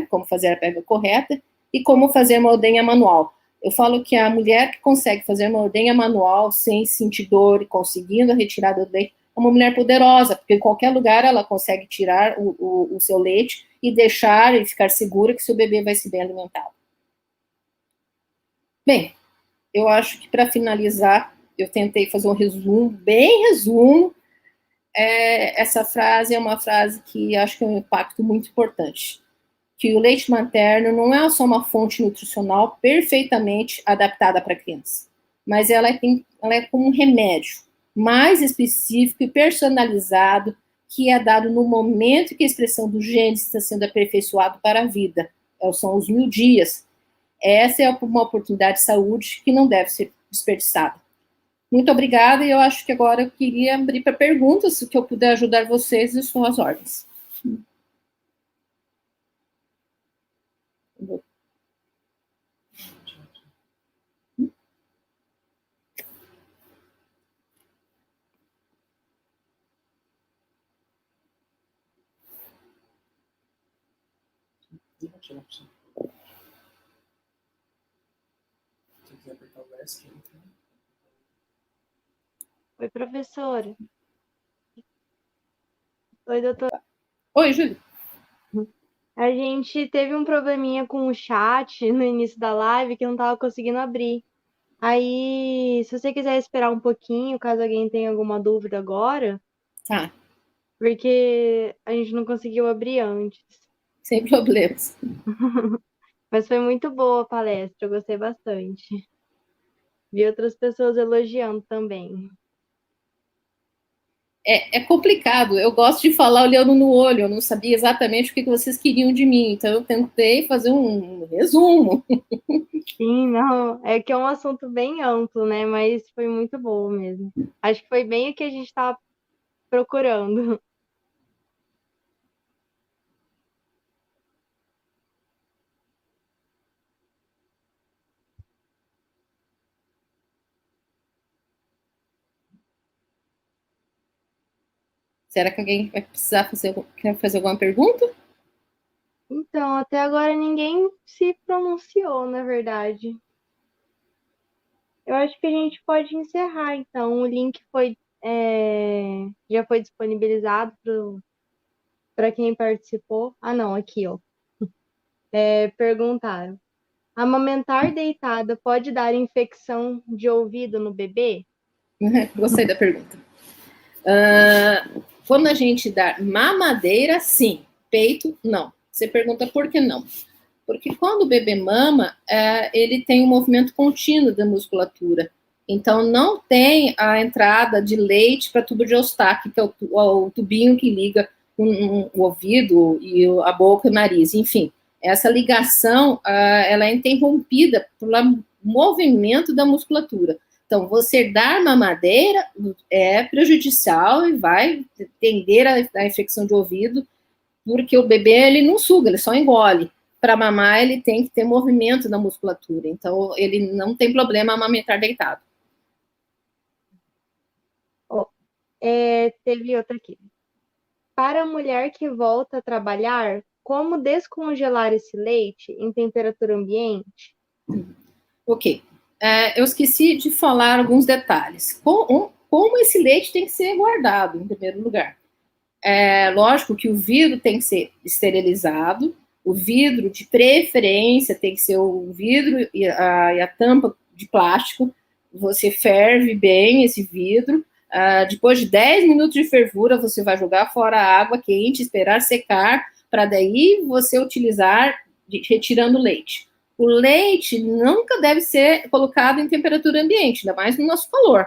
como fazer a pega correta, e como fazer uma ordenha manual. Eu falo que a mulher que consegue fazer uma ordenha manual sem sentir dor e conseguindo a retirada do leite é uma mulher poderosa, porque em qualquer lugar ela consegue tirar o seu leite e deixar e ficar segura que seu bebê vai ser bem alimentado. Bem, eu acho que para finalizar, eu tentei fazer um resumo, bem resumo. Essa frase é uma frase que acho que é um impacto muito importante. Que o leite materno não é só uma fonte nutricional perfeitamente adaptada para a criança, mas ela é como um remédio mais específico e personalizado, que é dado no momento que a expressão do gene está sendo aperfeiçoado para a vida. São os 1000 dias. Essa é uma oportunidade de saúde que não deve ser desperdiçada. Muito obrigada, e eu acho que agora eu queria abrir para perguntas, se eu puder ajudar vocês, estou às ordens. Oi, professora. Oi, doutora. Oi, Júlia. A gente teve um probleminha com o chat no início da live que eu não estava conseguindo abrir. Aí, se você quiser esperar um pouquinho, caso alguém tenha alguma dúvida agora. Tá. Porque a gente não conseguiu abrir antes. Sem problemas. Mas foi muito boa a palestra, eu gostei bastante. Vi outras pessoas elogiando também. É complicado, eu gosto de falar olhando no olho, eu não sabia exatamente o que vocês queriam de mim, então eu tentei fazer um resumo. Sim, não, é que é um assunto bem amplo, né? Mas foi muito bom mesmo. Acho que foi bem o que a gente estava procurando. Será que alguém vai precisar quer fazer alguma pergunta? Então, até agora ninguém se pronunciou, na verdade. Eu acho que a gente pode encerrar, então. O link já foi disponibilizado para quem participou. Ah, não, aqui, ó. Perguntaram. Amamentar deitada pode dar infecção de ouvido no bebê? Gostei da pergunta. Quando a gente dá mamadeira, sim. Peito, não. Você pergunta por que não? Porque quando o bebê mama, ele tem um movimento contínuo da musculatura. Então, não tem a entrada de leite para tubo de Eustáquio, que é o tubinho que liga o ouvido e a boca e o nariz. Enfim, essa ligação ela é interrompida pelo movimento da musculatura. Então, você dar mamadeira é prejudicial e vai tender a infecção de ouvido, porque o bebê, ele não suga, ele só engole. Para mamar, ele tem que ter movimento na musculatura. Então, ele não tem problema amamentar deitado. Teve outra aqui. Para a mulher que volta a trabalhar, como descongelar esse leite em temperatura ambiente? Ok. Eu esqueci de falar alguns detalhes. Como esse leite tem que ser guardado, em primeiro lugar. Lógico que o vidro tem que ser esterilizado, o vidro, de preferência, tem que ser o vidro e a tampa de plástico. Você ferve bem esse vidro. Depois de 10 minutos de fervura, você vai jogar fora a água quente, esperar secar, para daí você utilizar, retirando o leite. O leite nunca deve ser colocado em temperatura ambiente, ainda mais no nosso calor.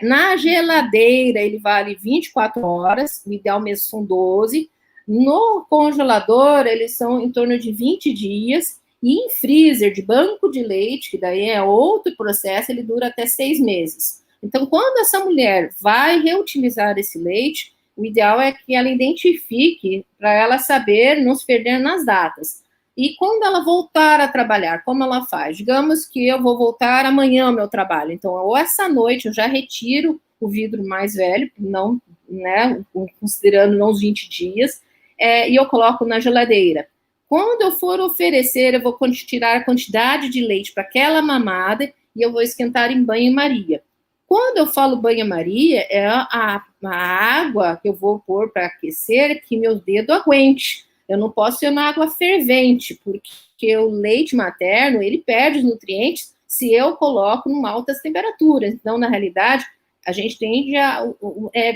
Na geladeira, ele vale 24 horas, o ideal mesmo são 12. No congelador, eles são em torno de 20 dias. E em freezer de banco de leite, que daí é outro processo, ele dura até 6 meses. Então, quando essa mulher vai reutilizar esse leite, o ideal é que ela identifique, para ela saber não se perder nas datas. E quando ela voltar a trabalhar, como ela faz? Digamos que eu vou voltar amanhã ao meu trabalho. Então, ou essa noite eu já retiro o vidro mais velho, não, né, considerando não os 20 dias, e eu coloco na geladeira. Quando eu for oferecer, eu vou tirar a quantidade de leite para aquela mamada e eu vou esquentar em banho-maria. Quando eu falo banho-maria, é a água que eu vou pôr para aquecer que meu dedo aguente. Eu não posso ser uma água fervente, porque o leite materno, ele perde os nutrientes se eu coloco em altas temperaturas. Então, na realidade, a gente tende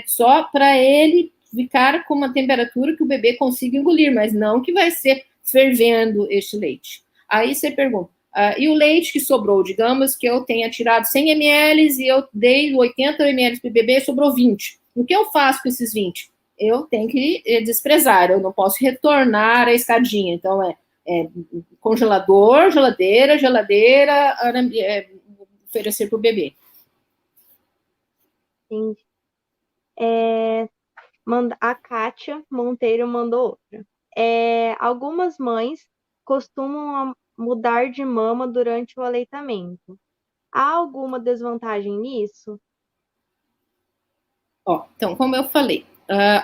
só para ele ficar com uma temperatura que o bebê consiga engolir, mas não que vai ser fervendo este leite. Aí você pergunta, e o leite que sobrou? Digamos que eu tenha tirado 100 ml e eu dei 80 ml para o bebê, sobrou 20. O que eu faço com esses 20? Eu tenho que desprezar, eu não posso retornar a escadinha. Então, congelador, geladeira, oferecer para o bebê. Sim. A Kátia Monteiro mandou outra. Algumas mães costumam mudar de mama durante o aleitamento. Há alguma desvantagem nisso? Então, como eu falei,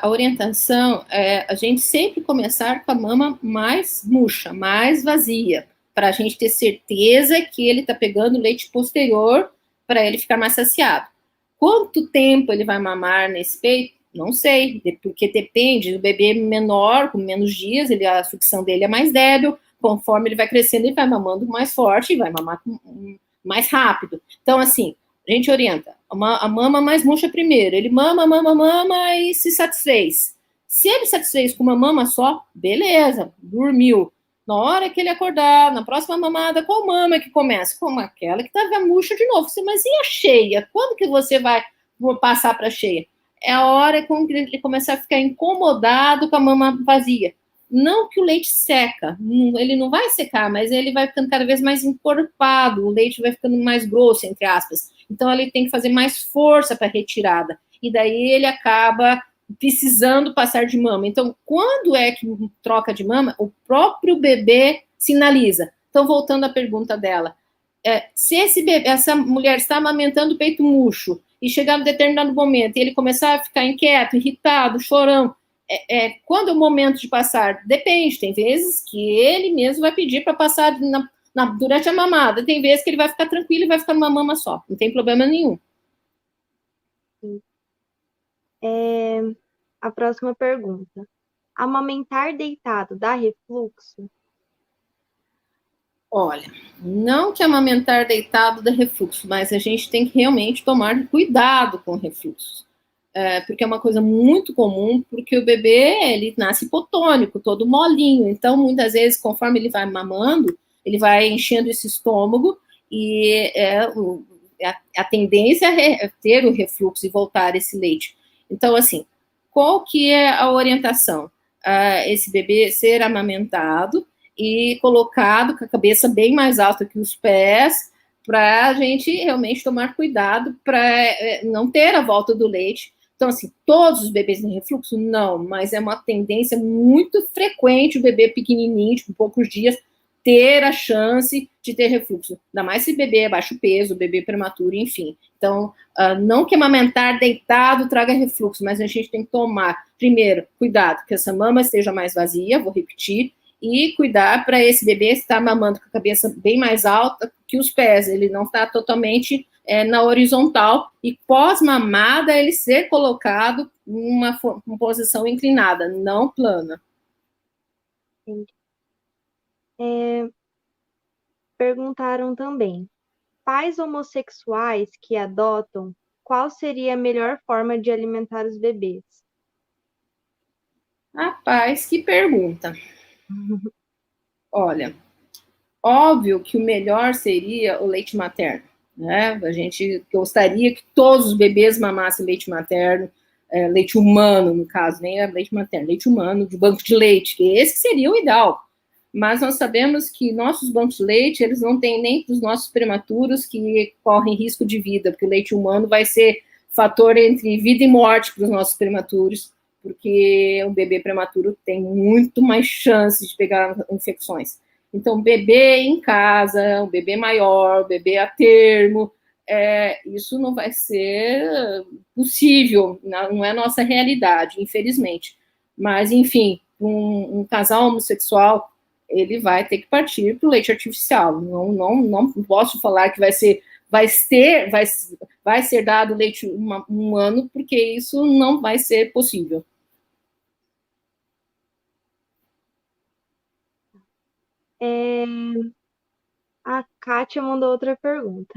a orientação é a gente sempre começar com a mama mais murcha, mais vazia, para a gente ter certeza que ele está pegando leite posterior para ele ficar mais saciado. Quanto tempo ele vai mamar nesse peito? Não sei, porque depende do bebê menor, com menos dias, a sucção dele é mais débil, conforme ele vai crescendo, ele vai mamando mais forte e vai mamar mais rápido. Então, assim, a gente orienta, a mama mais murcha primeiro, ele mama e se satisfez. Se ele satisfez com uma mama só, beleza, dormiu. Na hora que ele acordar, na próxima mamada, qual mama que começa? Como aquela que estava murcha de novo. Mas e a cheia? Quando que você vai passar para a cheia? É a hora quando ele começar a ficar incomodado com a mama vazia. Não que o leite seca, ele não vai secar, mas ele vai ficando cada vez mais encorpado, o leite vai ficando mais grosso, entre aspas. Então, ele tem que fazer mais força para a retirada. E daí ele acaba precisando passar de mama. Então, quando é que troca de mama, o próprio bebê sinaliza. Então, voltando à pergunta dela, se essa mulher está amamentando o peito murcho e chegar num determinado momento e ele começar a ficar inquieto, irritado, chorão, quando é o momento de passar? Depende, tem vezes que ele mesmo vai pedir para passar durante a mamada, tem vezes que ele vai ficar tranquilo e vai ficar numa mama só, não tem problema nenhum. A próxima pergunta. Amamentar deitado dá refluxo? Olha, não que amamentar deitado dá refluxo, mas a gente tem que realmente tomar cuidado com refluxo. Porque é uma coisa muito comum, porque o bebê, ele nasce hipotônico, todo molinho, então muitas vezes, conforme ele vai mamando, ele vai enchendo esse estômago e a tendência é ter o refluxo e voltar esse leite. Então, assim, qual que é a orientação? Esse bebê ser amamentado e colocado com a cabeça bem mais alta que os pés, para a gente realmente tomar cuidado para não ter a volta do leite. Então, assim, todos os bebês têm refluxo? Não, mas é uma tendência muito frequente o bebê pequenininho, tipo, poucos dias, ter a chance de ter refluxo. Ainda mais se o bebê é baixo peso, bebê prematuro, enfim. Então, não que amamentar deitado traga refluxo, mas a gente tem que tomar, primeiro, cuidado que essa mama esteja mais vazia, vou repetir, e cuidar para esse bebê estar mamando com a cabeça bem mais alta que os pés, ele não está totalmente na horizontal, e pós-mamada ele ser colocado em uma posição inclinada, não plana. Perguntaram também, pais homossexuais que adotam, qual seria a melhor forma de alimentar os bebês? Rapaz, que pergunta. Olha, óbvio que o melhor seria o leite materno, né? A gente gostaria que todos os bebês mamassem leite materno, leite humano, no caso, nem é leite materno, leite humano, de banco de leite, que esse seria o ideal. Mas nós sabemos que nossos bancos de leite, eles não têm nem para os nossos prematuros que correm risco de vida, porque o leite humano vai ser fator entre vida e morte para os nossos prematuros, porque o bebê prematuro tem muito mais chances de pegar infecções. Então, bebê em casa, o bebê maior, o bebê a termo, isso não vai ser possível, não é nossa realidade, infelizmente. Mas, enfim, um casal homossexual, ele vai ter que partir para o leite artificial. Não posso falar que vai ser dado leite humano, porque isso não vai ser possível. A Kátia mandou outra pergunta.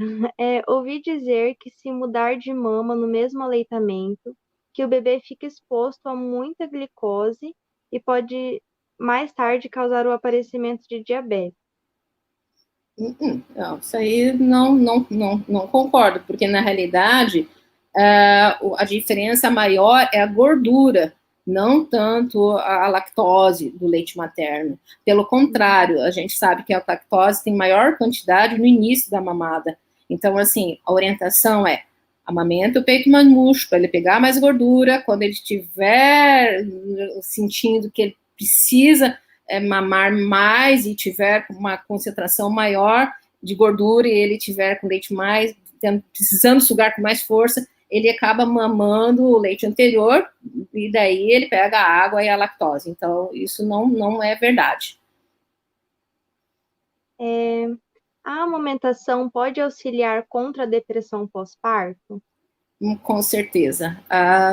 Ouvi dizer que se mudar de mama no mesmo aleitamento, que o bebê fica exposto a muita glicose e pode mais tarde causar o aparecimento de diabetes. Não, isso aí não concordo, porque na realidade a diferença maior é a gordura, não tanto a lactose do leite materno. Pelo contrário, a gente sabe que a lactose tem maior quantidade no início da mamada. Então, assim, a orientação é amamenta o peito mamucho para ele pegar mais gordura, quando ele estiver sentindo que ele precisa mamar mais e tiver uma concentração maior de gordura e ele tiver com leite mais, precisando sugar com mais força, ele acaba mamando o leite anterior e daí ele pega a água e a lactose. Então, isso não é verdade. A amamentação pode auxiliar contra a depressão pós-parto? Com certeza.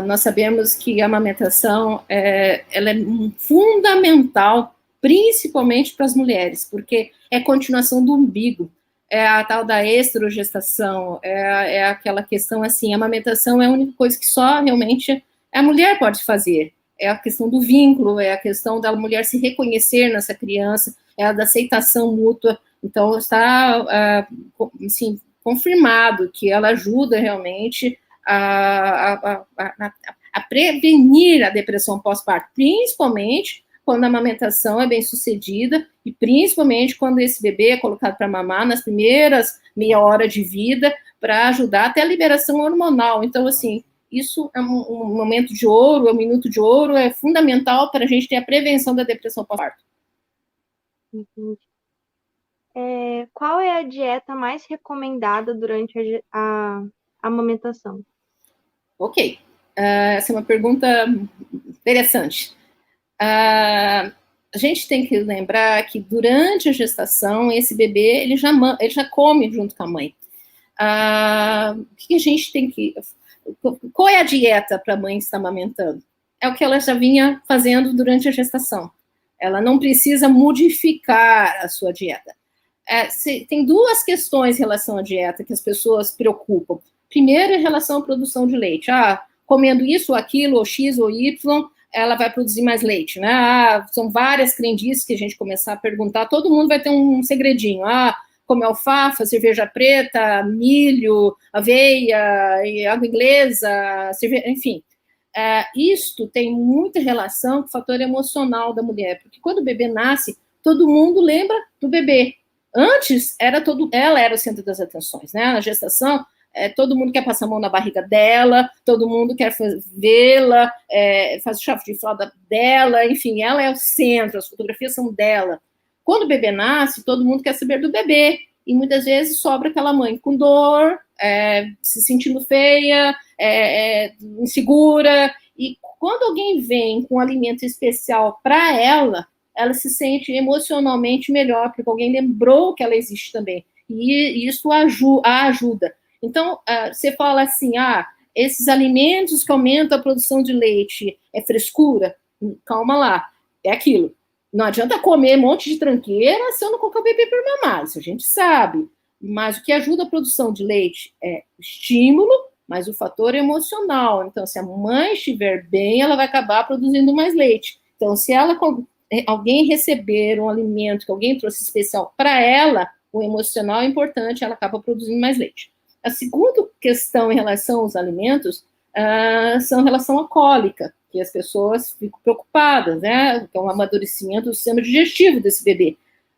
Nós sabemos que a amamentação ela é fundamental, principalmente para as mulheres, porque é continuação do umbigo, é a tal da estrogestação, é aquela questão assim, a amamentação é a única coisa que só realmente a mulher pode fazer, é a questão do vínculo, é a questão da mulher se reconhecer nessa criança, é a da aceitação mútua, então está assim, confirmado que ela ajuda realmente a prevenir a depressão pós-parto, principalmente quando a amamentação é bem sucedida e principalmente quando esse bebê é colocado para mamar nas primeiras meia hora de vida para ajudar até a liberação hormonal. Então, assim, isso é um momento de ouro, é um minuto de ouro, é fundamental para a gente ter a prevenção da depressão pós-parto. Qual é a dieta mais recomendada durante a amamentação? Ok, essa é uma pergunta interessante. A gente tem que lembrar que durante a gestação, esse bebê ele já come junto com a mãe. O que a gente tem que... Qual é a dieta para a mãe que está amamentando? É o que ela já vinha fazendo durante a gestação. Ela não precisa modificar a sua dieta. Tem duas questões em relação à dieta que as pessoas preocupam. Primeiro, em relação à produção de leite. Comendo isso, ou aquilo, ou X, ou Y, ela vai produzir mais leite, né? São várias crendices que a gente começar a perguntar, todo mundo vai ter um segredinho. Come alfafa, cerveja preta, milho, aveia, água inglesa, enfim. Isto tem muita relação com o fator emocional da mulher, porque quando o bebê nasce, todo mundo lembra do bebê. Antes, ela era o centro das atenções, né? Na gestação, todo mundo quer passar a mão na barriga dela, todo mundo quer vê-la, faz o chave de fralda dela, enfim, ela é o centro, as fotografias são dela. Quando o bebê nasce, todo mundo quer saber do bebê, e muitas vezes sobra aquela mãe com dor, se sentindo feia, insegura, e quando alguém vem com um alimento especial para ela se sente emocionalmente melhor, porque alguém lembrou que ela existe também. E isso a ajuda. Então, você fala assim, esses alimentos que aumentam a produção de leite é frescura? Calma lá, é aquilo. Não adianta comer um monte de tranqueira se eu não colocar o bebê para mamar, isso a gente sabe. Mas o que ajuda a produção de leite é estímulo, mas o fator emocional. Então, se a mãe estiver bem, ela vai acabar produzindo mais leite. Então, se alguém receber um alimento que alguém trouxe especial para ela, o emocional é importante, ela acaba produzindo mais leite. A segunda questão em relação aos alimentos são em relação à cólica, que as pessoas ficam preocupadas, né? Que é um amadurecimento do sistema digestivo desse bebê.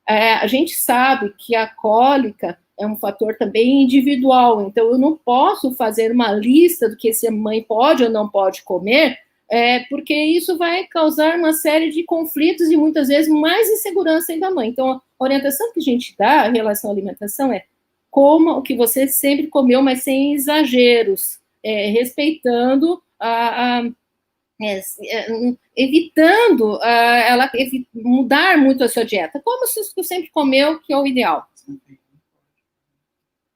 A gente sabe que a cólica é um fator também individual, então eu não posso fazer uma lista do que essa mãe pode ou não pode comer, porque isso vai causar uma série de conflitos e muitas vezes mais insegurança ainda da mãe. Então, a orientação que a gente dá em relação à alimentação é coma o que você sempre comeu, mas sem exageros, respeitando evitando ela mudar muito a sua dieta. Como você sempre comeu, que é o ideal.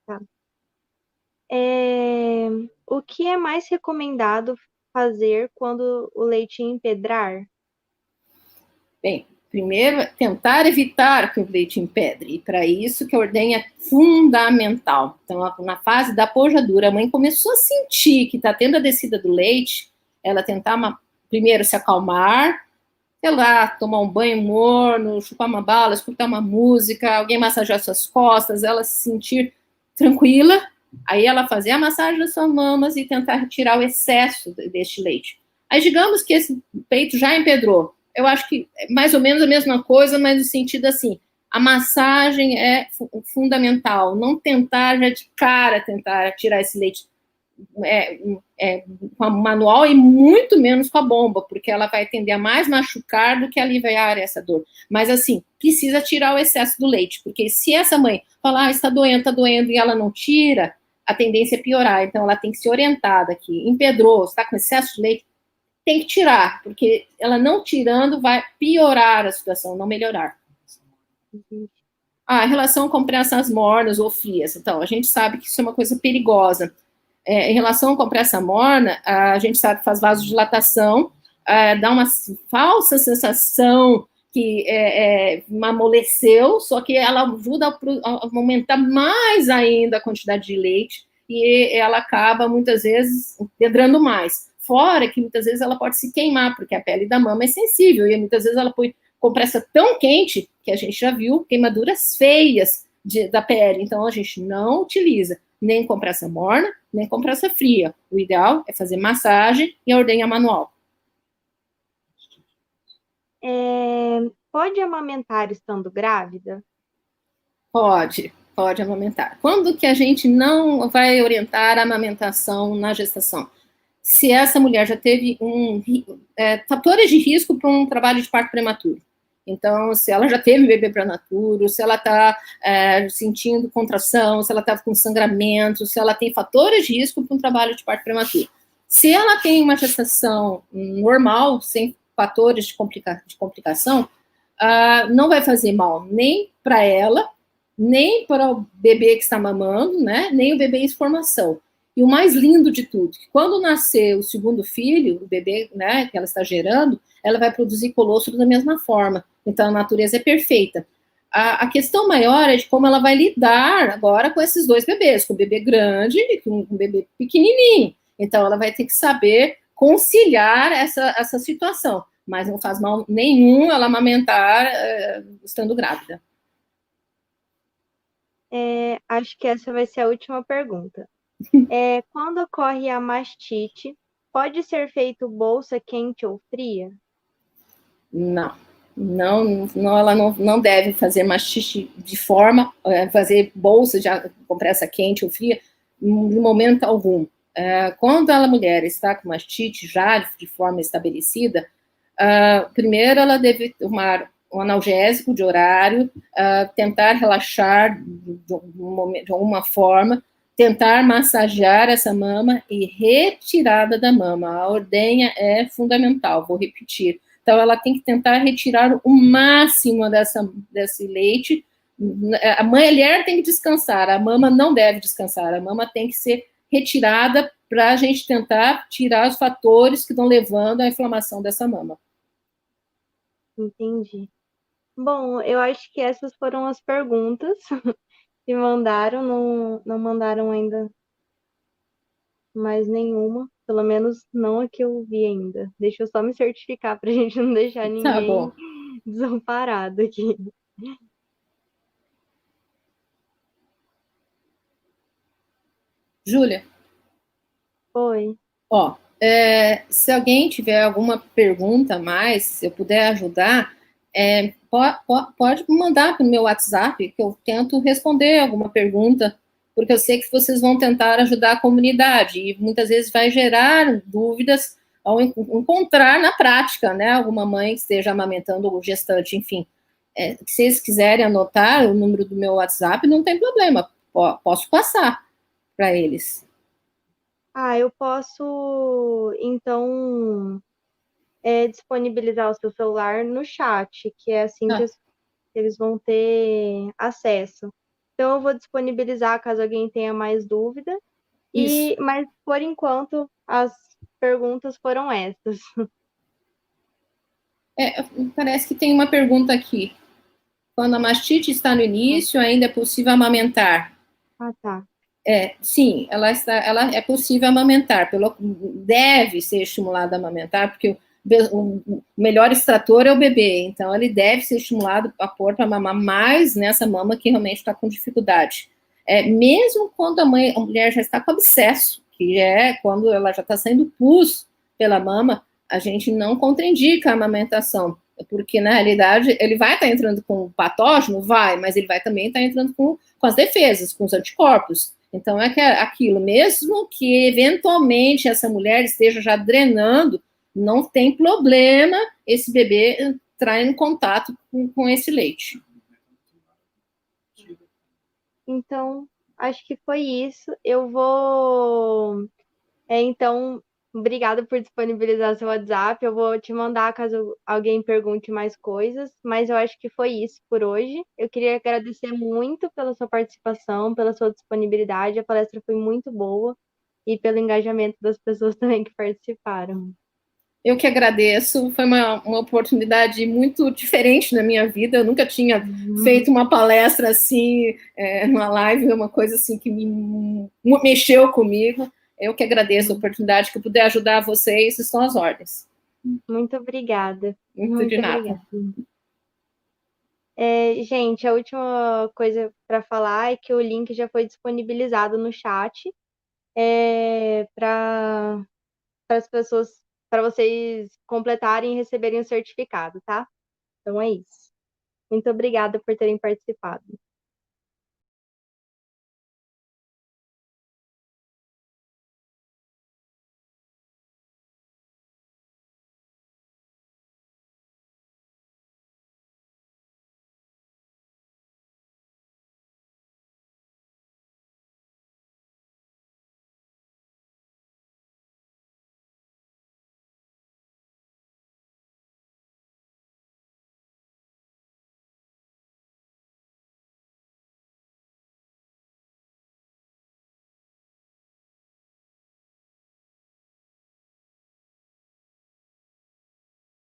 Tá. O que é mais recomendado fazer quando o leite empedrar? Bem, primeiro, tentar evitar que o leite empedre. E para isso que a ordenha é fundamental. Então, na fase da pojadura, a mãe começou a sentir que está tendo a descida do leite, ela tentar primeiro se acalmar, sei lá, tomar um banho morno, chupar uma bala, escutar uma música, alguém massagear suas costas, ela se sentir tranquila, aí ela fazer a massagem das suas mamas e tentar retirar o excesso deste leite. Aí digamos que esse peito já empedrou, eu acho que é mais ou menos a mesma coisa, mas no sentido assim, a massagem é fundamental, não tentar já de cara tentar tirar esse leite com a manual e muito menos com a bomba, porque ela vai tender a mais machucar do que aliviar essa dor. Mas assim, precisa tirar o excesso do leite, porque se essa mãe falar, está doendo, e ela não tira, a tendência é piorar. Então ela tem que ser orientada aqui. Empedrou, está com excesso de leite, tem que tirar, porque ela não tirando vai piorar a situação, não melhorar. A relação com pressas mornas ou frias. Então, a gente sabe que isso é uma coisa perigosa. Em relação à compressa morna, a gente sabe que faz vasodilatação, dá uma falsa sensação que amoleceu, só que ela ajuda a aumentar mais ainda a quantidade de leite e ela acaba, muitas vezes, pedrando mais. Fora que, muitas vezes, ela pode se queimar, porque a pele da mama é sensível e, muitas vezes, ela põe compressa tão quente que a gente já viu queimaduras feias da pele. Então, a gente não utiliza nem compressa morna, nem compressa fria. O ideal é fazer massagem e a ordenha manual. Pode amamentar estando grávida? Pode amamentar. Quando que a gente não vai orientar a amamentação na gestação? Se essa mulher já teve fatores de risco para um trabalho de parto prematuro. Então, se ela já teve bebê prematuro, se ela está sentindo contração, se ela está com sangramento, se ela tem fatores de risco para um trabalho de parto prematuro. Se ela tem uma gestação normal, sem fatores de complicação, não vai fazer mal nem para ela, nem para o bebê que está mamando, né, nem o bebê em formação. E o mais lindo de tudo, que quando nascer o segundo filho, o bebê, né, que ela está gerando, ela vai produzir colostro da mesma forma. Então, a natureza é perfeita. A questão maior é de como ela vai lidar agora com esses dois bebês, com o bebê grande e com o bebê pequenininho. Então, ela vai ter que saber conciliar essa situação. Mas não faz mal nenhum ela amamentar estando grávida. Acho que essa vai ser a última pergunta. Quando ocorre a mastite, pode ser feito bolsa quente ou fria? Não. Ela não deve fazer mastite de forma, fazer bolsa de compressa quente ou fria, de momento algum. Quando a mulher está com mastite já de forma estabelecida, primeiro ela deve tomar um analgésico de horário, tentar relaxar de alguma forma, tentar massagear essa mama e retirada da mama. A ordenha é fundamental, vou repetir. Então, ela tem que tentar retirar o máximo desse leite. A mulher tem que descansar, a mama não deve descansar, a mama tem que ser retirada para a gente tentar tirar os fatores que estão levando à inflamação dessa mama. Entendi. Bom, eu acho que essas foram as perguntas que mandaram, não mandaram ainda mais nenhuma, pelo menos não a que eu vi ainda. Deixa eu só me certificar para a gente não deixar Tá ninguém bom. desamparado aqui. Júlia, Oi. ó, se alguém tiver alguma pergunta a mais, se eu puder ajudar, pode mandar para o meu WhatsApp, que eu tento responder alguma pergunta, porque eu sei que vocês vão tentar ajudar a comunidade, e muitas vezes vai gerar dúvidas ao encontrar na prática, né, alguma mãe que esteja amamentando ou gestante, enfim. Se vocês quiserem anotar o número do meu WhatsApp, não tem problema, posso passar para eles. Eu posso, então, disponibilizar o seu celular no chat, que é assim que Tá, eles vão ter acesso. Então, eu vou disponibilizar caso alguém tenha mais dúvida. isso. Mas, por enquanto, as perguntas foram essas. Parece que tem uma pergunta aqui. Quando a mastite está no início, ainda é possível amamentar? Ah, tá. Sim, ela é possível amamentar, deve ser estimulada a amamentar, porque o melhor extrator é o bebê, então ele deve ser estimulado a pôr para mamar mais nessa mama que realmente está com dificuldade. Mesmo quando a mulher já está com abscesso, que é quando ela já está saindo pus pela mama, a gente não contraindica a amamentação, porque na realidade ele vai estar entrando com o patógeno, vai, mas ele vai também estar entrando com as defesas, com os anticorpos. Então, é que aquilo, mesmo que eventualmente essa mulher esteja já drenando, não tem problema esse bebê entrar em contato com esse leite. Então, acho que foi isso. Eu vou. Então, obrigada por disponibilizar seu WhatsApp. Eu vou te mandar caso alguém pergunte mais coisas, mas eu acho que foi isso por hoje. Eu queria agradecer muito pela sua participação, pela sua disponibilidade. A palestra foi muito boa e pelo engajamento das pessoas também que participaram. Eu que agradeço, foi uma oportunidade muito diferente na minha vida. Eu nunca tinha feito uma palestra assim, uma live, uma coisa assim que me mexeu comigo. Eu que agradeço a oportunidade que eu puder ajudar vocês, estão às ordens. Muito obrigada. Muito de Muito nada. obrigada. Gente, a última coisa para falar é que o link já foi disponibilizado no chat para as pessoas, para vocês completarem e receberem o certificado, tá? Então é isso. Muito obrigada por terem participado.